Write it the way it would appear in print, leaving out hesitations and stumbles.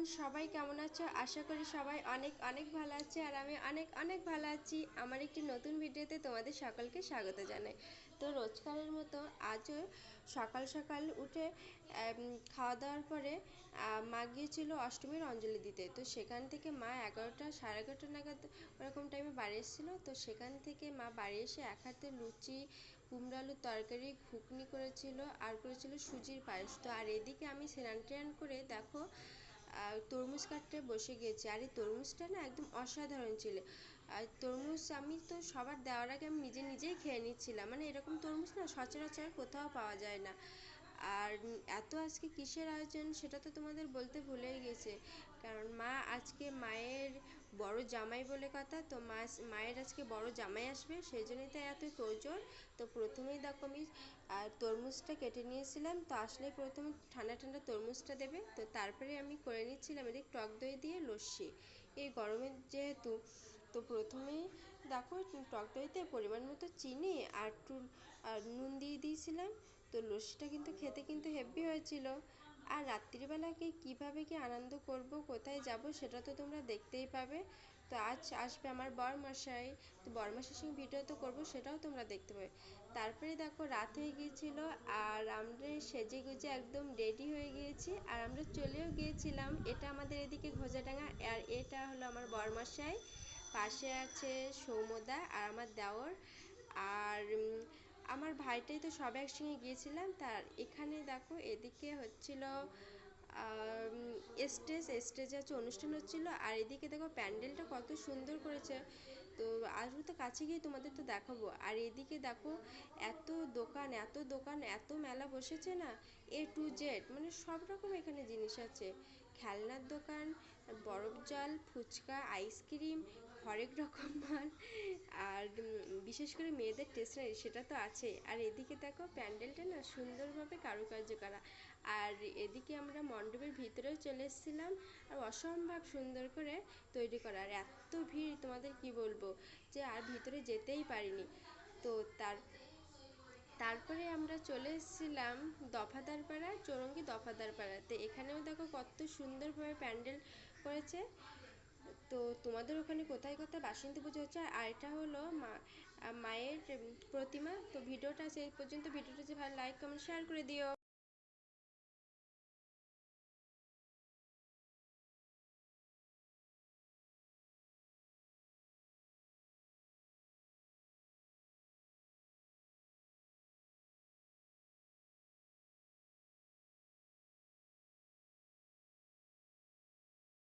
সবাই কেমন আছো? আশা করি সবাই অনেক অনেক ভালো আছে আর আমি অনেক অনেক ভালো আছি। আমার একটি নতুন ভিডিওতে তোমাদের সকলকে স্বাগত জানাই। তো রোজকারের মতো আজও সকাল সকাল উঠে খাওয়া দাওয়ার পরে মা গিয়েছিল অষ্টমীর অঞ্জলি দিতে। তো সেখান থেকে মা 11টা সাড়ে 11টা নাগাদ ওরকম টাইমে বাড়ি এসেছিলো। তো সেখান থেকে মা বাড়ি এসে এক হাতে লুচি, কুমড়ো আলুর তরকারি, ঘুগনি করেছিল আর করেছিল সুজির পায়েস। তো আর এদিকে আমি স্নান টান করে দেখো তরমুজ কাটতে বসে গিয়েছি। আর এই তরমুজটা না একদম অসাধারণ ছিল। আর তরমুজ আমি তো সবার দেওয়ার আগে আমি নিজেই খেয়ে নিচ্ছিলাম। মানে এরকম তরমুজ না সচরাচর কোথাও পাওয়া যায় না। আর এত আজকে কিসের আয়োজন সেটা তো তোমাদের বলতে ভুলেই গেছে। কারণ মা আজকে মায়ের বড় জামাই বলে কথা। তো মায়ের আজকে বড় জামাই আসবে, সেই জন্যই তাই এত তোড়জোড়। তো প্রথমেই দেখো আমি তরমুজটা কেটে নিয়েছিলাম। তো আসলেই প্রথমে ঠান্ডা ঠান্ডা তরমুজটা দেবে। তো তারপরে আমি করে নিচ্ছিলাম এদিক টক দই দিয়ে লস্যি, এই গরমের যেহেতু। তো প্রথমেই দেখো টক দইতে পরিমাণ মতো চিনি আর একটু নুন দিয়ে দিয়েছিলাম। তো লস্যিটা কিন্তু খেতে কিন্তু হেভি হয়েছিল। আর রাত্রিবেলাকে কীভাবে কি আনন্দ করব, কোথায় যাব সেটা তো তোমরা দেখতেই পাবে। তো আজ আসবে আমার বরমশাই। তো বরমশাইয়ের সঙ্গে ভিডিও তো করবো, সেটাও তোমরা দেখতে পাবে। তারপরে দেখো রাত হয়ে গিয়েছিল আর আমরা সেজে গুজে একদম রেডি হয়ে গিয়েছি আর আমরা চলেও গিয়েছিলাম। এটা আমাদের এদিকে ঘোজাডাঙ্গা আর এটা হলো আমার বরমশাই, পাশে আছে সৌমদা আর আমার দেওর আর আমার ভাইটাই। তো সব একসঙ্গে গিয়েছিলাম। তার এখানে দেখো এদিকে হচ্ছিল স্টেজে হচ্ছে অনুষ্ঠান হচ্ছিল। আর এদিকে দেখো প্যান্ডেলটা কত সুন্দর করেছে। তো আসবো তো কাছে গিয়ে তোমাদের তো দেখাবো। আর এদিকে দেখো এত দোকান এত মেলা বসেছে না, A to Z মানে সব রকম এখানে জিনিস আছে। খেলনার দোকান, বরফ জল, ফুচকা, আইসক্রিম, হরেক রকম মাল। আর বিশেষ করে মেয়েদের স্টেশনারি সেটা তো আছে। আর এদিকে দেখো প্যান্ডেলটা না সুন্দরভাবে কারুকার্য করা। আর এদিকে আমরা মণ্ডপের ভিতরেও চলে এসেছিলাম। আর অসম্ভব সুন্দর করে তৈরি করা। আর এত ভিড় তোমাদের কি বলবো, যে আর ভিতরে যেতেই পারিনি। তো তারপরে আমরা চলে এসেছিলাম দফাদারপাড়া, চৌরঙ্গি দফাদারপাড়াতে। এখানেও দেখো কত সুন্দরভাবে প্যান্ডেল করেছে। তো তোমাদের ওখানে কোথায় কোথায় বাসন্তী পুজো হচ্ছে। আর এটা হলো মায়ের প্রতিমা। তো ভিডিওটা সেই পর্যন্ত। ভিডিওটা যে ভালো লাইক কমেন্ট শেয়ার করে দিও।